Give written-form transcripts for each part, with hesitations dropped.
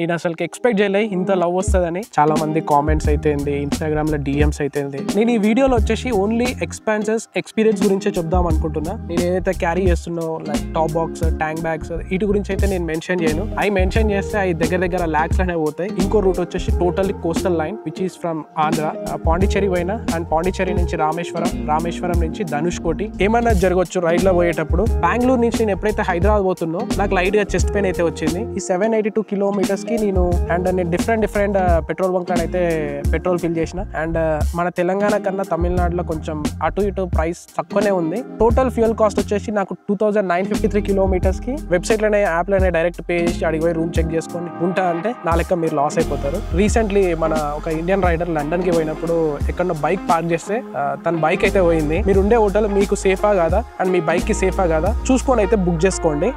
నేను అసలుకి ఎక్స్పెక్ట్ చేయలే ఇంత లవ్ వస్తుందని. చాలా మంది కామెంట్స్ అయితే ఇన్స్టాగ్రామ్ లో డిఎమ్స్ అయితే నేను ఈ వీడియోలో వచ్చేసి ఓన్లీ ఎక్స్పెన్సెస్ ఎక్స్పీరియన్స్ గురించే చెప్దాం అనుకుంటున్నా. నేను ఏదైతే క్యారీ చేస్తున్నో like top box, tank bags, వీటి గురించి అయితే నేను మెన్షన్ చేయను. అవి మెన్షన్ చేస్తే అవి దగ్గర లాక్స్ అనేవి పోతాయి. ఇంకో రూట్ వచ్చేసి totally coastal line which is from Andhra. Pondicherry పోయినా అండ్ పాండిచ్చేరి నుంచి రామేశ్వరం నుంచి ధనుష్కోటి. ఏమన్నా జరగవచ్చు రైడ్ లో పోయేటప్పుడు. బెంగళూరు నుంచి నేను ఎప్పుడైతే హైదరాబాద్ పోతున్నో నాకు లైట్ గా చెస్ట్ పెయిన్ అయితే వచ్చింది. ఈ 782 కిలోమీటర్స్ కి నేను డిఫరెంట్ పెట్రోల్ బంక్ అయితే పెట్రోల్ ఫిల్ చేసిన. అండ్ మన తెలంగాణ కన్నా తమిళనాడులో కొంచెం అటు ఇటు ప్రైస్ తక్కువనే ఉంది. టోటల్ ఫ్యూయల్ కాస్ట్ వచ్చేసి నాకు 2953 కిలోమీటర్స్ కి వెబ్సైట్ లోనే యాప్ లోనే డైరెక్ట్ పే చేసి అడిగి పోయి రూమ్ చెక్ చేసుకొని ఉంటా అంటే నా లెక్క మీరు లాస్ అయిపోతారు. రీసెంట్లీ మన ఒక ఇండియన్ రైడర్ లండన్ కి పోయినప్పుడు ఎక్కడో బైక్ పార్క్ చేస్తే తన బైక్ అయితే పోయింది. మీరు ఉండే హోటల్ మీకు సేఫా కాదా అండ్ మీ బైక్ కి సేఫా కాదా చూసుకొని అయితే బుక్ చేసుకోండి.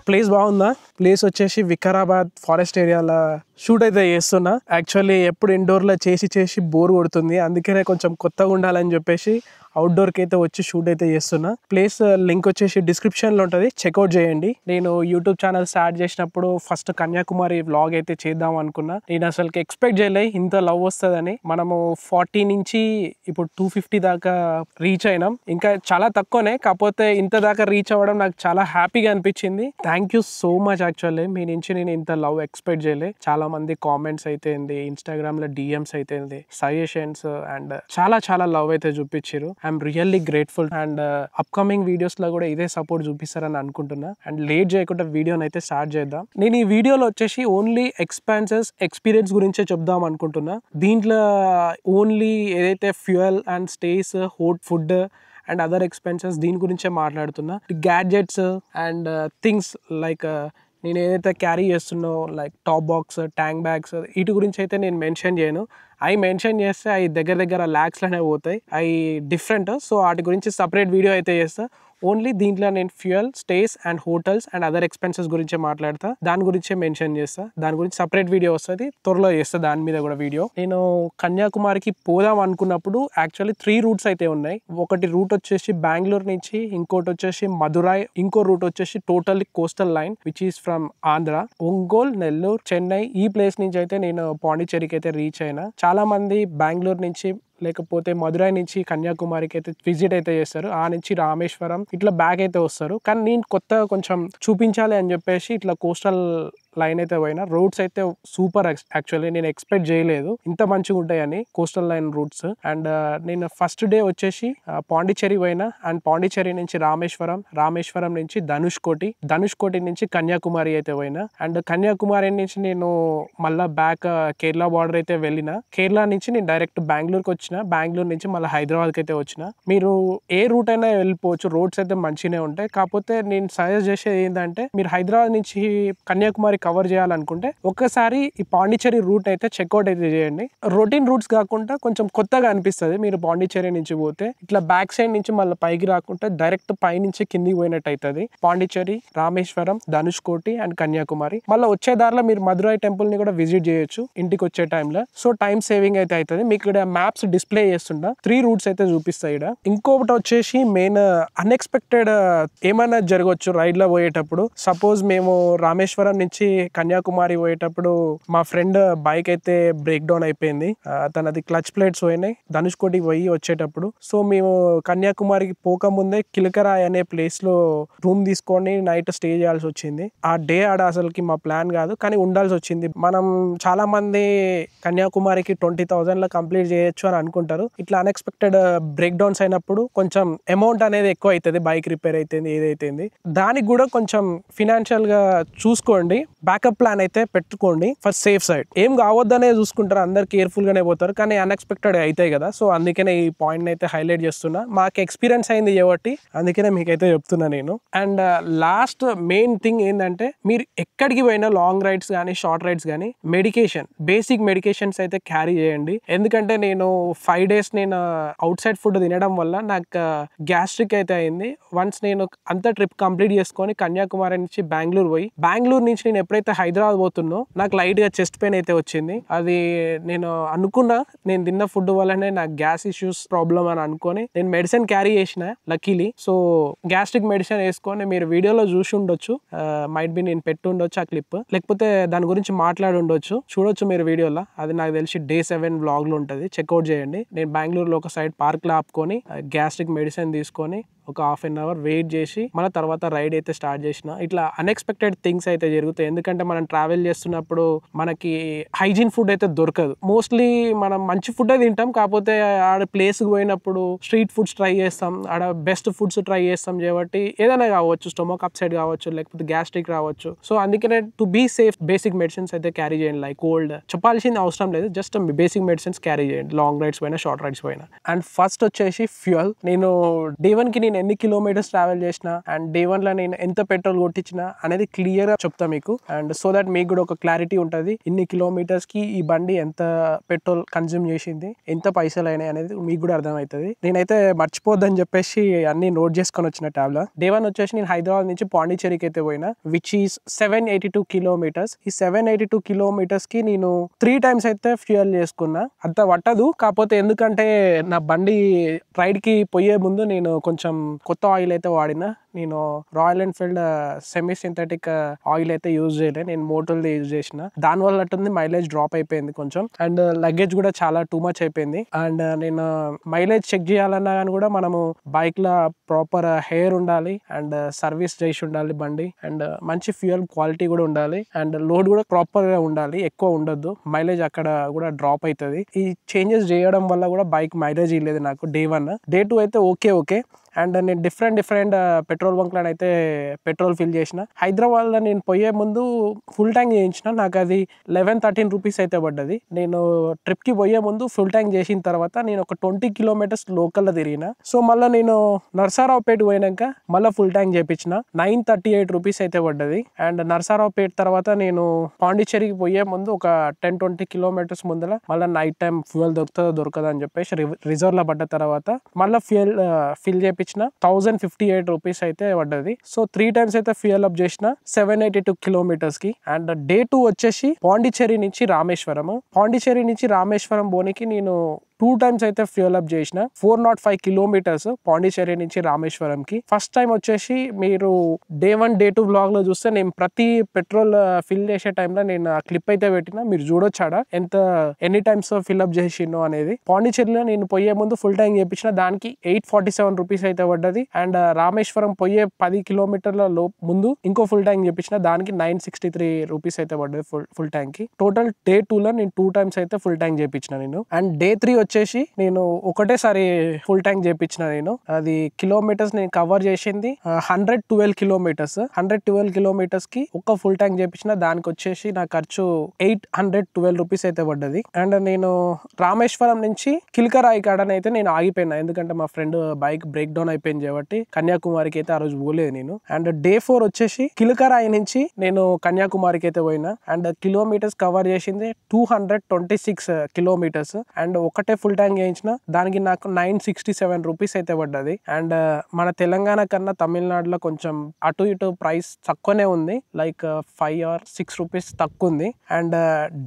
ప్లేస్ బాగుందా? ప్లేస్ వచ్చేసి వికారాబాద్ ఫారెస్ట్ ఏరియాలో షూట్ అయితే చేస్తున్నా. యాక్చువల్లీ ఎప్పుడు ఇండోర్లో చేసి బోర్ కొడుతుంది. అందుకనే కొంచెం కొత్తగా ఉండాలని చెప్పేసి అవుట్డోర్కి అయితే వచ్చి షూట్ అయితే చేస్తున్నా. ప్లేస్ లింక్ వచ్చేసి డిస్క్రిప్షన్లో ఉంటుంది, చెక్అవుట్ చేయండి. నేను యూట్యూబ్ ఛానల్ స్టార్ట్ చేసినప్పుడు ఫస్ట్ కన్యాకుమారి వ్లాగ్ అయితే చేద్దాం అనుకున్నా. నేను అసలుకి ఎక్స్పెక్ట్ చేయలే ఇంత లవ్ వస్తుందని. మనము 40 నుంచి ఇప్పుడు 250 దాకా రీచ్ అయినాం. ఇంకా చాలా తక్కువనే, కాకపోతే ఇంత దాకా రీచ్ అవ్వడం నాకు చాలా హ్యాపీగా అనిపించింది. Thank you so much. Actually మీ నుంచి నేను ఇంత లవ్ ఎక్స్పెక్ట్ చేయలే. చాలా మంది కామెంట్స్ అయితే ఇన్స్టాగ్రామ్ లో డిఎమ్స్ అయితే సజెషన్స్ అండ్ చాలా లవ్ అయితే చూపించారు. I'm really grateful. And upcoming videos లో కూడా ఇదే సపోర్ట్ చూపిస్తారని అనుకుంటున్నా. అండ్ లేట్ చేయకుండా వీడియోని అయితే స్టార్ట్ చేద్దాం. నేను ఈ వీడియోలో వచ్చేసి ఓన్లీ ఎక్స్పెన్సెస్ ఎక్స్పీరియన్స్ గురించే చెప్దాం అనుకుంటున్నా. దీంట్లో ఓన్లీ ఏదైతే fuel and stays, food and other expenses దీని గురించే మాట్లాడుతున్నా. గ్యాడ్జెట్స్ అండ్ థింగ్స్ లైక్ నేను ఏదైతే క్యారీ చేస్తున్నో like top box, tank bags, వీటి గురించి అయితే నేను మెన్షన్ చేయను. అవి మెన్షన్ చేస్తే అవి దగ్గర ల్యాక్స్లోనే పోతాయి. అవి డిఫరెంట్. సో వాటి గురించి సపరేట్ వీడియో అయితే చేస్తా. ఓన్లీ దీంట్లో నేను fuel, stays and hotels and other expenses గురించే మాట్లాడతా. దాని గురించే మెన్షన్ చేస్తా. దాని గురించి సపరేట్ వీడియో వస్తుంది, త్వరలో చేస్తా దాని మీద కూడా వీడియో. నేను కన్యాకుమారికి పోదాం అనుకున్నప్పుడు యాక్చువల్లీ 3 రూట్స్ అయితే ఉన్నాయి. ఒకటి రూట్ వచ్చేసి బెంగళూరు నుంచి, ఇంకోటి వచ్చేసి మధురై, ఇంకో రూట్ వచ్చేసి totally coastal line which is from Andhra. Ongole, Nellore, Chennai ఈ ప్లేస్ నుంచి అయితే నేను పాండిచ్చేరికి అయితే రీచ్ అయినా. చాలా మంది బెంగళూరు నుంచి లేకపోతే మధురై నుంచి కన్యాకుమారికి అయితే విజిట్ అయితే చేస్తారు. ఆ నుంచి రామేశ్వరం ఇట్లా బ్యాక్ అయితే వస్తారు. కానీ నేను కొత్తగా కొంచెం చూపించాలి అని చెప్పేసి ఇట్లా కోస్టల్ లైన్ అయితే పోయినా. రోడ్స్ అయితే సూపర్. యాక్చువల్లీ నేను ఎక్స్పెక్ట్ చేయలేదు ఇంత మంచిగా ఉంటాయని కోస్టల్ లైన్ రూట్స్. అండ్ నేను ఫస్ట్ డే వచ్చేసి పాండిచ్చేరి పోయినా. అండ్ పాండిచ్చేరి నుంచి రామేశ్వరం నుంచి ధనుష్కోటి నుంచి కన్యాకుమారి అయితే పోయినా. అండ్ కన్యాకుమారి నుంచి నేను మళ్ళా బ్యాక్ కేరళ బార్డర్ అయితే వెళ్ళిన. కేరళ నుంచి నేను డైరెక్ట్ బెంగళూరుకి వచ్చిన. బెంగళూరు నుంచి మళ్ళీ హైదరాబాద్కి అయితే వచ్చిన. మీరు ఏ రూట్ అయినా వెళ్ళిపోవచ్చు, రోడ్స్ అయితే మంచిగానే ఉంటాయి. కాకపోతే నేను సజెస్ట్ చేసేది ఏంటంటే మీరు హైదరాబాద్ నుంచి కన్యాకుమారి కవర్ చేయాలనుకుంటే ఒక్కసారి ఈ పాండిచ్చేరి రూట్ అయితే చెక్అవుట్ అయితే చేయండి. రొటీన్ రూట్స్ కాకుండా కొంచెం కొత్తగా అనిపిస్తుంది. మీరు పాండిచ్చేరి నుంచి పోతే ఇట్లా బ్యాక్ సైడ్ నుంచి మళ్ళీ పైకి రాకుండా డైరెక్ట్ పై నుంచి కిందికి పోయినట్టు అవుతుంది. పాండిచ్చేరి, రామేశ్వరం, ధనుష్కోటి అండ్ కన్యాకుమారి. మళ్ళీ వచ్చే దారిలో మీరు మధురై టెంపుల్ ని కూడా విజిట్ చేయొచ్చు ఇంటికి వచ్చే టైంలో. సో టైం సేవింగ్ అయితే అవుతుంది. మీకు ఇక్కడ మ్యాప్స్ డిస్ప్లే చేస్తుంటా 3 రూట్స్ అయితే చూపిస్తాయి. ఇంకొకటి వచ్చేసి మెయిన్ అన్ఎక్స్పెక్టెడ్ ఏమైనా జరగవచ్చు రైడ్ లో పోయేటప్పుడు. సపోజ్ మేము రామేశ్వరం నుంచి కన్యాకుమారి పోయేటప్పుడు మా ఫ్రెండ్ బైక్ అయితే బ్రేక్ డౌన్ అయిపోయింది. తనది క్లచ్ ప్లేట్స్ పోయినాయి ధనుష్కోటికి పోయి వచ్చేటప్పుడు. సో మేము కన్యాకుమారికి పోకముందే కిలకరాయ్ అనే ప్లేస్ లో రూమ్ తీసుకొని నైట్ స్టే చేయాల్సి వచ్చింది. ఆ డే ఆడ అసలుకి మా ప్లాన్ కాదు, కానీ ఉండాల్సి వచ్చింది. మనం చాలా మంది కన్యాకుమారికి 20,000 లో కంప్లీట్ చేయొచ్చు అని అనుకుంటారు. ఇట్లా అన్ఎక్స్పెక్టెడ్ బ్రేక్ డౌన్స్ అయినప్పుడు కొంచెం అమౌంట్ అనేది ఎక్కువ అవుతుంది. బైక్ రిపేర్ అయితుంది, ఏదైతుంది దానికి కూడా కొంచెం ఫినాన్షియల్ గా చూసుకోండి. బ్యాకప్ ప్లాన్ అయితే పెట్టుకోండి ఫర్ సేఫ్ సైడ్. ఏం కావద్దనే చూసుకుంటారు, అందరు కేర్ఫుల్ గానే పోతారు, కానీ అన్ఎక్స్పెక్టెడ్ అవుతాయి కదా. సో అందుకనే ఈ పాయింట్ అయితే హైలైట్ చేస్తున్నా. మాకు ఎక్స్పీరియన్స్ అయింది కాబట్టి అందుకనే మీకైతే చెప్తున్నా నేను. అండ్ లాస్ట్ మెయిన్ థింగ్ ఏంటంటే, మీరు ఎక్కడికి పోయినా లాంగ్ రైడ్స్ కానీ షార్ట్ రైడ్స్ కానీ మెడికేషన్, బేసిక్ మెడికేషన్స్ అయితే క్యారీ చేయండి. ఎందుకంటే నేను 5 days నేను అవుట్ సైడ్ ఫుడ్ తినడం వల్ల నాకు గ్యాస్ట్రిక్ అయితే అయింది. వన్స్ నేను అంత ట్రిప్ కంప్లీట్ చేసుకొని కన్యాకుమారి నుంచి బెంగళూరు నుంచి నేను ఎప్పుడైతే హైదరాబాద్ పోతున్నో నాకు లైట్ గా చెస్ట్ పెయిన్ అయితే వచ్చింది. అది నేను అనుకున్నా నేను తిన్న ఫుడ్ వల్లనే నాకు గ్యాస్ ఇష్యూస్ ప్రాబ్లమ్ అని అనుకొని నేను మెడిసిన్ క్యారీ చేసిన లక్కీలీ. సో గ్యాస్ట్రిక్ మెడిసిన్ వేసుకొని మీరు వీడియోలో చూసి ఉండొచ్చు, మైట్ బి నేను పెట్టి ఉండొచ్చు ఆ క్లిప్, లేకపోతే దాని గురించి మాట్లాడి ఉండొచ్చు, చూడొచ్చు మీరు వీడియోలో. అది నాకు తెలిసి Day 7 వ్లాగ్ లో ఉంటుంది, చెక్అవుట్ చేయండి. నేను బెంగళూరులో ఒక సైడ్ పార్క్ లో ఆపుకొని గ్యాస్ట్రిక్ మెడిసిన్ తీసుకొని ఒక 1/2 hour వెయిట్ చేసి మళ్ళీ తర్వాత రైడ్ అయితే స్టార్ట్ చేసిన. ఇట్లా అన్ఎక్స్పెక్టెడ్ థింగ్స్ అయితే జరుగుతాయి. ఎందుకంటే మనం ట్రావెల్ చేస్తున్నప్పుడు మనకి హైజీన్ ఫుడ్ అయితే దొరకదు. మోస్ట్లీ మనం మంచి ఫుడ్ తింటాం, కాకపోతే ఆడ ప్లేస్కి పోయినప్పుడు స్ట్రీట్ ఫుడ్స్ ట్రై చేస్తాం, ఆడ బెస్ట్ ఫుడ్స్ ట్రై చేస్తాం కాబట్టి ఏదైనా కావచ్చు, స్టొమక్ అప్సెట్ కావచ్చు, లేకపోతే గ్యాస్ట్రిక్ రావచ్చు. సో అందుకనే to be safe basic medicines అయితే క్యారీ చేయండి. లైక్ కోల్డ్ చెప్పాల్సింది అవసరం లేదు, జస్ట్ బేసిక్ మెడిసిన్స్ క్యారీ చేయండి లాంగ్ రైడ్స్ పైన షార్ట్ రైడ్స్ పైన. అండ్ ఫస్ట్ వచ్చేసి ఫ్యూయల్. నేను Day 1 కి నేను ఎన్ని కిలోమీటర్స్ ట్రావెల్ చేసిన అండ్ Day 1 లో నేను ఎంత పెట్రోల్ కొట్టించిన అనేది క్లియర్ గా చెప్తా మీకు. అండ్ సో దట్ మీకు కూడా ఒక క్లారిటీ ఉంటుంది, ఇన్ని కిలోమీటర్స్ కి ఈ బండి ఎంత పెట్రోల్ కన్జ్యూమ్ చేసింది, ఎంత పైసలు అయినాయి అనేది మీకు కూడా అర్థమవుతుంది. నేనైతే మర్చిపోద్దని చెప్పేసి అన్ని నోట్ చేసుకొని వచ్చిన ట్యాబ్ లో. Day 1 వచ్చేసి నేను హైదరాబాద్ నుంచి పాండిచ్చేరికి అయితే పోయినా, విచ్ ఈస్ 782 kilometers. ఈ 782 kilometers కి నేను 3 times అయితే ఫ్యూయల్ చేసుకున్నా. అంత పట్టదు, కాకపోతే ఎందుకంటే నా బండి రైడ్ కి పోయే ముందు నేను కొంచెం కొత్త ఆయిల్ అయితే వాడినా. నేను royal Enfield semi synthetic oil అయితే యూజ్ చేయలే, నేను మోటోల్ది యూజ్ చేసిన. దానివల్ల అట్టుంది మైలేజ్ డ్రాప్ అయిపోయింది కొంచెం, అండ్ లగేజ్ కూడా చాలా టూ మచ్ అయిపోయింది. అండ్ నేను మైలేజ్ చెక్ చేయాలన్నా కానీ కూడా మనము బైక్ లో ప్రాపర్ హెయిర్ ఉండాలి, అండ్ సర్వీస్ చేసి ఉండాలి బండి, అండ్ మంచి ఫ్యూయల్ క్వాలిటీ కూడా ఉండాలి, అండ్ లోడ్ కూడా ప్రాపర్ గా ఉండాలి, ఎక్కువ ఉండొద్దు, మైలేజ్ అక్కడ కూడా డ్రాప్ అవుతుంది. ఈ చేంజెస్ చేయడం వల్ల కూడా బైక్ మైలేజ్ ఇవ్వలేదు నాకు Day 1. Day 2 అయితే ఓకే. అండ్ నేను డిఫరెంట్ పెట్రోల్ బంక్లో అయితే పెట్రోల్ ఫిల్ చేసిన. హైదరాబాద్లో నేను పోయే ముందు ఫుల్ ట్యాంక్ చేయించిన, నాకు అది 11-13 రూపీస్ అయితే పడ్డది. నేను ట్రిప్కి పోయే ముందు ఫుల్ ట్యాంక్ చేసిన తర్వాత నేను ఒక 20 kilometers లోకల్లో తిరిగిన. సో మళ్ళీ నేను నర్సారావుపేట పోయినాక మళ్ళీ ఫుల్ ట్యాంక్ చేయించిన, 938 రూపీస్ అయితే పడ్డది. అండ్ నర్సారావుపేట తర్వాత నేను పాండిచ్చేరికి పోయే ముందు ఒక 10-20 kilometers ముందర మళ్ళీ నైట్ టైం ఫ్యూయల్ దొరకదు అని చెప్పేసి రిజర్వ్ లో పడ్డ తర్వాత మళ్ళీ ఫ్యూయల్ ఫిల్ చేయించిన 1058 రూపీస్ అయితే పడ్డది. సో 3 times అయితే ఫ్యూయల్ అప్ చేసిన 782 kilometers కి. అండ్ Day 2 వచ్చేసి పాండిచ్చేరి నుంచి రామేశ్వరం బోనికి నేను 2 times అయితే ఫ్యూయల్ అప్ చేసిన 405 kilometers పాండిచ్చేరి నుంచి రామేశ్వరం కి. ఫస్ట్ టైం వచ్చేసి మీరు Day 1 Day 2 బ్లాగ్ లో చూస్తే నేను ప్రతి పెట్రోల్ ఫిల్ చేసే టైంలో నేను ఆ క్లిప్ అయితే పెట్టిన, మీరు చూడొచ్చాడా ఎన్ని టైమ్స్ ఫిల్ అప్ చేసినో అనేది. పాండిచ్చేరిలో నేను పోయే ముందు ఫుల్ ట్యాంక్ చేయించిన, దానికి 847 రూపీస్ అయితే పడ్డది. అండ్ రామేశ్వరం పోయే 10 kilometers ముందు ఇంకో ఫుల్ ట్యాంక్ చేయించిన, దానికి 963 రూపీస్ అయితే పడ్డది ఫుల్ ట్యాంక్ కి. టోటల్ Day 2 లో నేను 2 times అయితే ఫుల్ ట్యాంక్ చేయించిన నేను. అండ్ Day 3 వచ్చేసి నేను ఒకటేసారి ఫుల్ ట్యాంక్ చేయించిన. నేను అది కిలోమీటర్స్ నేను కవర్ చేసింది 112 kilometers కి ఒక ఫుల్ ట్యాంక్ చేయించిన, దానికి వచ్చేసి నా ఖర్చు 812 రూపీస్ అయితే పడ్డది. అండ్ నేను రామేశ్వరం నుంచి కిల్కరాయి కాడనైతే నేను ఆగిపోయినా, ఎందుకంటే మా ఫ్రెండ్ బైక్ బ్రేక్ డౌన్ అయిపోయింది కాబట్టి కన్యాకుమారికి అయితే ఆ రోజు పోలేదు నేను. అండ్ Day 4 వచ్చేసి కిల్కరాయి నుంచి నేను కన్యాకుమారికి అయితే పోయినా. అండ్ కిలోమీటర్స్ కవర్ చేసింది 226 kilometers. అండ్ ఒకటే ఫుల్ ట్యాంక్ చేయించిన దానికి నాకు 967 రూపీస్ అయితే పడ్డది. అండ్ మన తెలంగాణ కన్నా తమిళనాడులో కొంచెం అటు ఇటు ప్రైస్ తక్కువనే ఉంది, లైక్ 5 or 6 రూపీస్ తక్కువ ఉంది. అండ్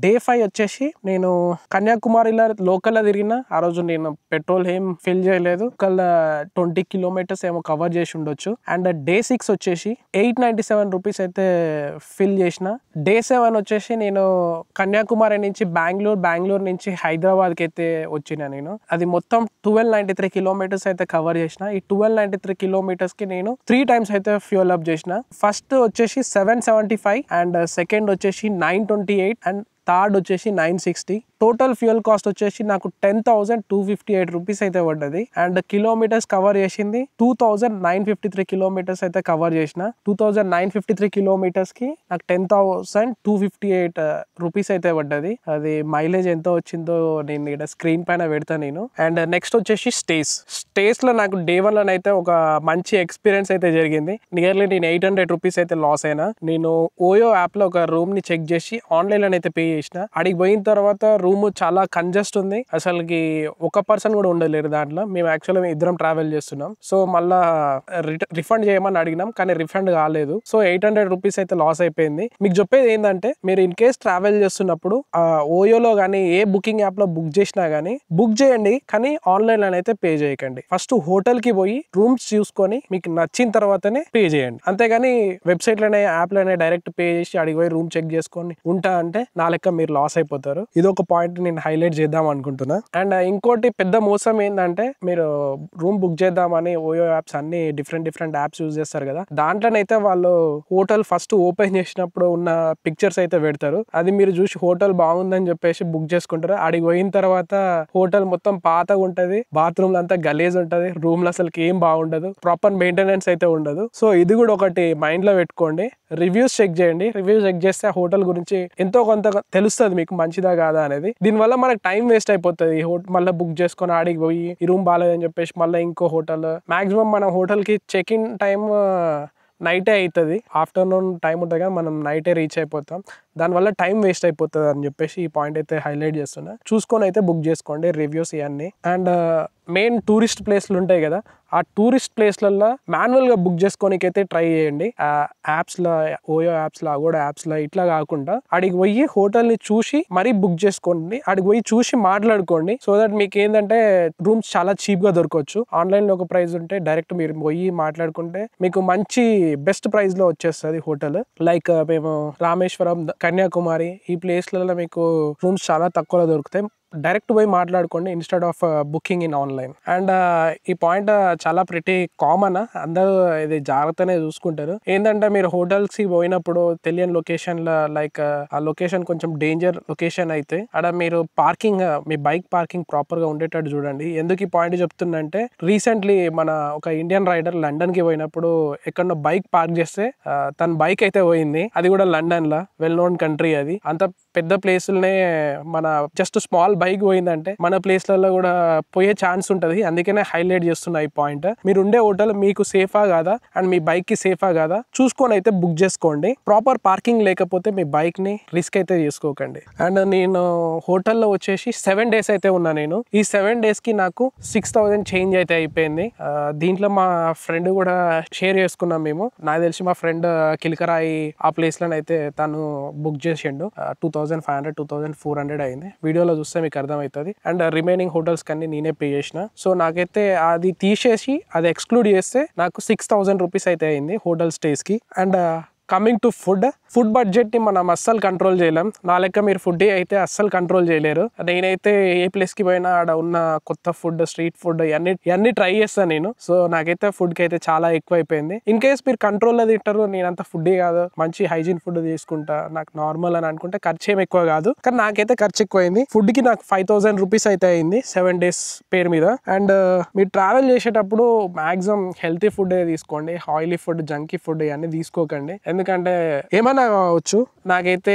డే 5 వచ్చేసి నేను కన్యాకుమారిలో లోకల్లో తిరిగిన. ఆ రోజు నేను పెట్రోల్ ఏం ఫిల్ చేయలేదు, ఒక 20 కిలోమీటర్స్ ఏమో కవర్ చేసి ఉండొచ్చు. అండ్ డే 6 వచ్చేసి 897 రూపీస్ అయితే ఫిల్ చేసిన. డే 7 వచ్చేసి నేను కన్యాకుమారి నుంచి బెంగళూరు నుంచి హైదరాబాద్కి అయితే వచ్చిన. నేను అది మొత్తం 1293 కిలోమీటర్స్ అయితే కవర్ చేసిన. ఈ 1293 కిలోమీటర్స్ కి నేను 3 టైమ్స్ అయితే ఫ్యూల్ అప్ చేసిన. ఫస్ట్ వచ్చేసి 775 అండ్ సెకండ్ వచ్చేసి 928 అండ్ థర్డ్ వచ్చేసి 960. టోటల్ ఫ్యూయల్ కాస్ట్ వచ్చేసి నాకు 10,258 రూపీస్ అయితే పడ్డది. అండ్ కిలోమీటర్స్ కవర్ చేసింది 2,953 కిలోమీటర్స్ అయితే కవర్ చేసిన. 2,953 కిలోమీటర్స్ కి నాకు 10,258 రూపీస్ అయితే పడ్డది. అది మైలేజ్ ఎంత వచ్చిందో నేను ఇక్కడ స్క్రీన్ పైన పెడతా నేను. అండ్ నెక్స్ట్ వచ్చేసి స్టేస్ లో నాకు డే 1 లోనైతే ఒక మంచి ఎక్స్పీరియన్స్ అయితే జరిగింది. నియర్లీ నేను 800 రూపీస్ అయితే లాస్ అయినా. నేను ఓయో యాప్ లో ఒక రూమ్ ని చెక్ చేసి ఆన్లైన్ లో అయితే పే చేసిన. అడిగి పోయిన తర్వాత రూమ్ చాలా కంజెస్ట్ ఉంది, అసలుకి ఒక పర్సన్ కూడా ఉండలేరు దాంట్లో. మేము యాక్చువల్గా ఇద్దరం ట్రావెల్ చేస్తున్నాం. సో మళ్ళా రిఫండ్ చేయమని అడిగినాం, కానీ రిఫండ్ కాలేదు. సో 800 రూపీస్ అయితే లాస్ అయిపోయింది. మీకు చెప్పేది ఏంటంటే, మీరు ఇన్ కేస్ ట్రావెల్ చేస్తున్నప్పుడు ఓయోలో కానీ ఏ బుకింగ్ యాప్ లో బుక్ చేసినా గానీ బుక్ చేయండి, కానీ ఆన్లైన్ లో అయితే పే చేయకండి. ఫస్ట్ హోటల్ కి పోయి రూమ్స్ చూసుకొని మీకు నచ్చిన తర్వాతనే పే చేయండి. అంతేగాని వెబ్సైట్ లోనే యాప్ లోనే డైరెక్ట్ పే చేసి అడిగి పోయి రూమ్ చెక్ చేసుకొని ఉంటా అంటే నా లెక్క మీరు లాస్ అయిపోతారు. ఇది ఒక పాయింట్ నేను హైలైట్ చేద్దాం అనుకుంటున్నా. అండ్ ఇంకోటి పెద్ద మోసం ఏంటంటే, మీరు రూమ్ బుక్ చేద్దామని ఓయో యాప్స్ అన్ని డిఫరెంట్ యాప్స్ యూజ్ చేస్తారు కదా, దాంట్లోనైతే వాళ్ళు హోటల్ ఫస్ట్ ఓపెన్ చేసినప్పుడు ఉన్న పిక్చర్స్ అయితే పెడతారు. అది మీరు చూసి హోటల్ బాగుందని చెప్పేసి బుక్ చేసుకుంటారు. అడిగి పోయిన తర్వాత హోటల్ మొత్తం పాతగా ఉంటది, బాత్రూమ్ అంతా గలీజ్ ఉంటది, రూమ్ లో అసలు ఏం బాగుండదు, ప్రాపర్ మెయింటెనెన్స్ అయితే ఉండదు. సో ఇది కూడా ఒకటి మైండ్ లో పెట్టుకోండి. రివ్యూస్ చెక్ చేయండి. రివ్యూస్ చెక్ చేస్తే ఆ హోటల్ గురించి ఎంతో కొంత తెలుస్తుంది మీకు మంచిదా కాదా అనేది. దీనివల్ల మనకు టైం వేస్ట్ అయిపోతుంది. మళ్ళీ బుక్ చేసుకొని ఆడికి పోయి ఈ రూమ్ బాగాలేదని చెప్పేసి మళ్ళీ ఇంకో హోటల్. మాక్సిమం మన హోటల్ కి చెక్ ఇన్ టైం నైటే అవుతుంది, ఆఫ్టర్నూన్ టైం ఉంటుంది కదా, మనం నైటే రీచ్ అయిపోతాం. దానివల్ల టైం వేస్ట్ అయిపోతుంది అని చెప్పేసి ఈ పాయింట్ అయితే హైలైట్ చేస్తున్నా. చూసుకొని అయితే బుక్ చేసుకోండి రివ్యూస్ ఇవన్నీ. అండ్ మెయిన్ టూరిస్ట్ ప్లేస్లు ఉంటాయి కదా, ఆ టూరిస్ట్ ప్లేస్లలో మాన్యువల్గా బుక్ చేసుకోనికైతే ట్రై చేయండి. యాప్స్లో, ఓయో యాప్స్లో, అగోడా యాప్స్లో ఇట్లా కాకుండా అడిగి పోయి హోటల్ని చూసి మరీ బుక్ చేసుకోండి. అడిగి పోయి చూసి మాట్లాడుకోండి. సో దట్ మీకు ఏంటంటే రూమ్స్ చాలా చీప్గా దొరకవచ్చు. ఆన్లైన్లో ఒక ప్రైస్ ఉంటే డైరెక్ట్ మీరు పోయి మాట్లాడుకుంటే మీకు మంచి బెస్ట్ ప్రైస్లో వచ్చేస్తుంది హోటల్. లైక్ మేము రామేశ్వరం, కన్యాకుమారి ఈ ప్లేస్లలో మీకు రూమ్స్ చాలా తక్కువలో దొరుకుతాయి. డైరెక్ట్ పోయి మాట్లాడుకోండి instead of booking in online. And ఈ పాయింట్ చాలా ప్రిటీ కామన్, అందరూ ఇది జాగ్రత్తనే చూసుకుంటారు. ఏంటంటే మీరు హోటల్స్కి పోయినప్పుడు తెలియని లొకేషన్లో, లైక్ ఆ లొకేషన్ కొంచెం డేంజర్ లొకేషన్ అయితే అక్కడ మీరు పార్కింగ్, మీ బైక్ పార్కింగ్ ప్రాపర్గా ఉండేటట్టు చూడండి. ఎందుకు ఈ పాయింట్ చెప్తున్నంటే, రీసెంట్లీ మన ఒక ఇండియన్ రైడర్ లండన్కి పోయినప్పుడు ఎక్కడో బైక్ పార్క్ చేస్తే తన బైక్ అయితే పోయింది. అది కూడా లండన్లో, వెల్ నోన్ కంట్రీ. అది అంత పెద్ద ప్లేసులనే మన జస్ట్ స్మాల్ బైక్ పోయిందంటే మన ప్లేస్లలో కూడా పోయే ఛాన్స్ ఉంటుంది. అందుకనే హైలైట్ చేస్తున్నా ఈ పాయింట్. మీరు ఉండే హోటల్ మీకు సేఫా కాదా అండ్ మీ బైక్ కి సేఫా కాదా చూసుకొని అయితే బుక్ చేసుకోండి. ప్రాపర్ పార్కింగ్ లేకపోతే మీ బైక్ ని రిస్క్ అయితే చేసుకోకండి. అండ్ నేను హోటల్లో వచ్చేసి 7 days అయితే ఉన్నా. నేను ఈ 7 days కి నాకు 6,000 చేంజ్ అయితే అయిపోయింది. దీంట్లో మా ఫ్రెండ్ కూడా షేర్ చేసుకున్నాం మేము. నాకు తెలిసి మా ఫ్రెండ్ కిలకరాయి ఆ ప్లేస్ లోనైతే తను బుక్ చేసిండు. 2,500 2,400 అయింది. వీడియోలో చూస్తే మీకు అర్థమవుతుంది. అండ్ రిమైనింగ్ హోటల్స్ కన్నీ నేనే పే చేసిన. సో నాకైతే అది తీసేసి అది ఎక్స్క్లూడ్ చేస్తే నాకు 6,000 రూపీస్ అయితే అయింది హోటల్ స్టేస్ కి. And coming to food budget ని మనం అస్సలు కంట్రోల్ చేయలేం. నా లెక్క మీరు ఫుడ్ అయితే అస్సలు కంట్రోల్ చేయలేరు. నేనైతే ఏ ప్లేస్ కి పోయినా ఆడ ఉన్న కొత్త ఫుడ్, స్ట్రీట్ ఫుడ్ ఇవన్నీ ట్రై చేస్తాను నేను. సో నాకైతే ఫుడ్ కి అయితే చాలా ఎక్కువ అయిపోయింది. ఇన్ కేస్ మీరు కంట్రోల్లో తింటారు, నేనంత ఫుడ్ కాదు, మంచి హైజీన్ ఫుడ్ తీసుకుంటా, నాకు నార్మల్ అని అనుకుంటే ఖర్చు ఏం ఎక్కువ కాదు. కానీ నాకైతే ఖర్చు ఎక్కువ అయింది. ఫుడ్ కి నాకు 5,000 రూపీస్ అయితే అయింది 7 days పేరు మీద. అండ్ మీరు ట్రావెల్ చేసేటప్పుడు మాక్సిమం హెల్తీ ఫుడ్ తీసుకోండి. ఆయిలీ ఫుడ్, జంకీ ఫుడ్ ఇవన్నీ తీసుకోకండి. ఎందుకంటే ఏమన్నా కావచ్చు, నాకైతే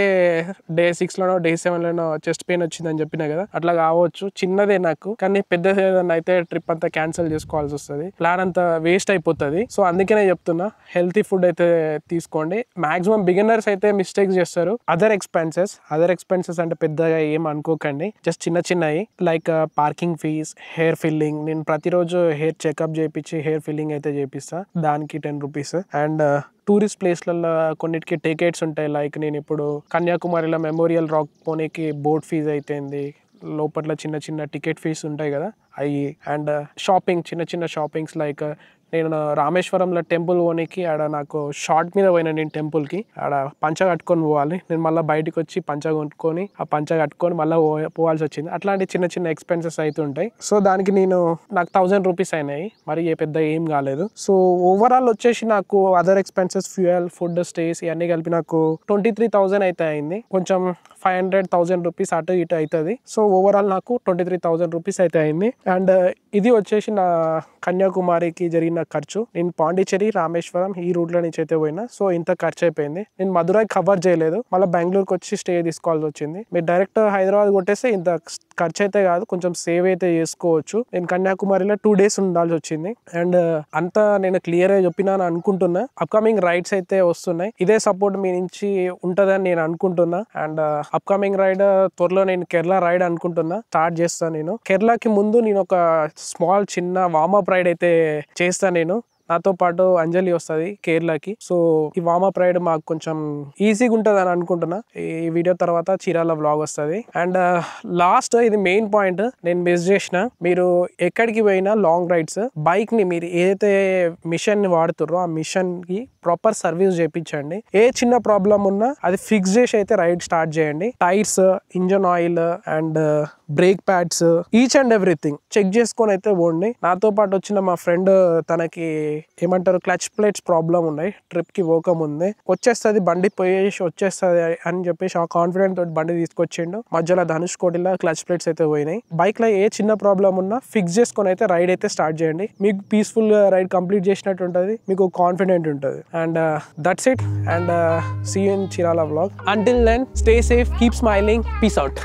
డే 6లోనో డే 7లోనో చెస్ట్ పెయిన్ వచ్చిందని చెప్పినా కదా, అట్లా కావచ్చు, చిన్నదే నాకు. కానీ పెద్ద ఏదన్నా అయితే ట్రిప్ అంతా క్యాన్సిల్ చేసుకోవాల్సి వస్తుంది, ప్లాన్ అంతా వేస్ట్ అయిపోతుంది. సో అందుకనే చెప్తున్నా, హెల్తీ ఫుడ్ అయితే తీసుకోండి. మాక్సిమం బిగినర్స్ అయితే మిస్టేక్స్ చేస్తారు. అదర్ ఎక్స్పెన్సెస్ అంటే పెద్దగా ఏం అనుకోకండి, జస్ట్ చిన్న చిన్నవి like parking fees, air filling. నేను ప్రతిరోజు హెయిర్ చెకప్ చేయించి హెయిర్ ఫిల్లింగ్ అయితే చేపిస్తా, దానికి 10 రూపీస్. అండ్ టూరిస్ట్ ప్లేస్లలో కొన్నిటికి టికెట్స్ ఉంటాయి, లైక్ నేను ఇప్పుడు కన్యాకుమారిలో మెమోరియల్ రాక్ పోనీకి బోట్ ఫీజ్ అయితేంది, లోపల చిన్న చిన్న టికెట్ ఫీస్ ఉంటాయి కదా అవి. అండ్ షాపింగ్, చిన్న చిన్న షాపింగ్స్ లైక్ నేను రామేశ్వరంలో టెంపుల్ పోనీకి ఆడ నాకు షార్ట్ మీద పోయినా, నేను టెంపుల్కి ఆడ పంచ కట్టుకొని పోవాలి, నేను మళ్ళీ బయటకు వచ్చి పంచ కొనుక్కొని ఆ పంచ కట్టుకొని మళ్ళీ పోవాల్సి వచ్చింది. అట్లాంటి చిన్న చిన్న ఎక్స్పెన్సెస్ అయితే ఉంటాయి. సో దానికి నాకు 1000 రూపీస్ అయినాయి, మరి పెద్ద ఏం కాలేదు. సో ఓవరాల్ వచ్చేసి నాకు other expenses, fuel, food, stays ఇవన్నీ కలిపి నాకు 23,000 అయితే అయింది. కొంచెం 500,000 రూపీస్ అటు ఇటు అవుతుంది. సో ఓవరాల్ నాకు 23,000 రూపీస్ అయితే అయింది. అండ్ ఇది వచ్చేసి నా కన్యాకుమారికి జరిగిన ఖర్చు. నేను పాండిచ్చేరి, రామేశ్వరం ఈ రూట్లో నుంచి అయితే పోయినా, సో ఇంత ఖర్చు అయిపోయింది. నేను మధురై కవర్ చేయలేదు, మళ్ళీ బెంగళూరుకి వచ్చి స్టే తీసుకోవాల్సి వచ్చింది. మీరు డైరెక్ట్ హైదరాబాద్ కొట్టేస్తే ఇంత ఖర్చు అయితే కాదు, కొంచెం సేవ్ అయితే చేసుకోవచ్చు. నేను కన్యాకుమారిలో 2 days ఉండాల్సి వచ్చింది. అండ్ అంతా నేను క్లియర్గా చెప్పినాను అనుకుంటున్నా. అప్కమింగ్ రైడ్స్ అయితే వస్తున్నాయి, ఇదే సపోర్ట్ మీ నుంచి ఉంటుందని నేను అనుకుంటున్నా. అండ్ అప్కమింగ్ రైడ్ త్వరలో నేను కేరళ రైడ్ అనుకుంటున్నా, స్టార్ట్ చేస్తాను. నేను కేరళకి ముందు నేను ఒక స్మాల్ చిన్న వార్మప్ రైడ్ అయితే చేస్తాను. నేను నాతో పాటు అంజలి వస్తుంది కేరళకి. సో ఈ వార్మప్ రైడ్ మాకు కొంచెం ఈజీగా ఉంటుంది అని అనుకుంటున్నా. ఈ వీడియో తర్వాత చీరాల వ్లాగ్ వస్తుంది. అండ్ లాస్ట్ ఇది మెయిన్ పాయింట్ నేను మిస్ చేసిన, మీరు ఎక్కడికి పోయినా లాంగ్ రైడ్స్ బైక్ ని మీరు ఏదైతే మిషన్ ని వాడుతుర్రో ఆ మిషన్ కి ప్రాపర్ సర్వీస్ చేయించండి. ఏ చిన్న ప్రాబ్లం ఉన్నా అది ఫిక్స్ చేసి అయితే రైడ్ స్టార్ట్ చేయండి. Tyres, engine oil and brake pads, each and everything check చేసుకొని అయితే పోండి. నాతో పాటు వచ్చిన మా ఫ్రెండ్, తనకి ఏమంటారు క్లచ్ ప్లేట్స్ ప్రాబ్లం ఉన్నాయి, ట్రిప్ కి పోకముందే వచ్చేస్తుంది బండి, పోయేసి వచ్చేస్తుంది అని చెప్పేసి ఆ కాన్ఫిడెంట్ తోటి బండి తీసుకొచ్చిండు. మధ్యలో ధనుష్ కోటిలో క్లచ్ ప్లేట్స్ అయితే పోయినాయి. బైక్ లో ఏ చిన్న ప్రాబ్లం ఉన్నా ఫిక్స్ చేసుకొని అయితే రైడ్ అయితే స్టార్ట్ చేయండి. మీకు పీస్ఫుల్ గా రైడ్ కంప్లీట్ చేసినట్టు ఉంటుంది, మీకు కాన్ఫిడెంట్ ఉంటుంది. And that's it. And see you in Chirala vlog. Until then, stay safe, keep smiling, peace out.